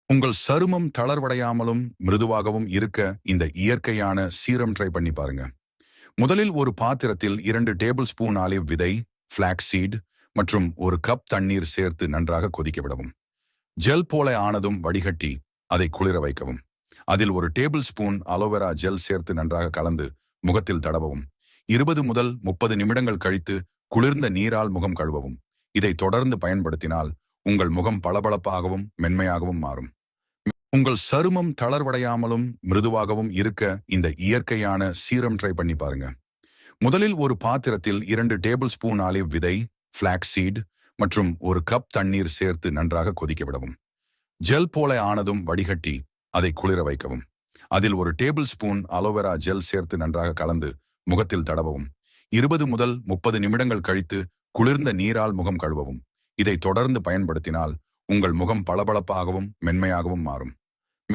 உங்கள் சருமம் தளர்வடையாமலும் மிருதுவாகவும் இருக்க இந்த இயற்கையான சீரம் ட்ரை பண்ணி பாருங்க. முதலில் ஒரு பாத்திரத்தில் 2 டேபிள் ஸ்பூன் ஆலிவ் விதை, ஃபிளாக்ஸ் சீட் மற்றும் ஒரு கப் தண்ணீர் சேர்த்து நன்றாக கொதிக்க விடவும். ஜெல் போல ஆனதும் வடிகட்டி அதை குளிர வைக்கவும். அதில் ஒரு டேபிள் ஸ்பூன் அலோவேரா ஜெல் சேர்த்து நன்றாக கலந்து முகத்தில் தடவவும். 20 முதல் 30 நிமிடங்கள் கழித்து குளிர்ந்த நீரால் முகம் கழுவவும். இதை தொடர்ந்து பயன்படுத்தினால் உங்கள் முகம் பளபளப்பாகவும் மென்மையாகவும் மாறும். உங்கள் சருமம் தளர்வடையாமலும் மிருதுவாகவும் இருக்க இந்த இயற்கையான சீரம் ட்ரை பண்ணி பாருங்க. முதலில் ஒரு பாத்திரத்தில் 2 டேபிள் ஸ்பூன் ஆலிவ் விதை, ஃபிளாக்ஸ் சீட் மற்றும் ஒரு கப் தண்ணீர் சேர்த்து நன்றாக கொதிக்க விடவும். ஜெல் போல ஆனதும் வடிகட்டி அதை குளிர வைக்கவும். அதில் ஒரு டேபிள் ஸ்பூன் அலோவேரா ஜெல் சேர்த்து நன்றாக கலந்து முகத்தில் தடவவும். 20 முதல் 30 நிமிடங்கள் கழித்து குளிர்ந்த நீரால் முகம் கழுவவும். இதை தொடர்ந்து பயன்படுத்தினால் உங்கள் முகம் பளபளப்பாகவும் மென்மையாகவும் மாறும்.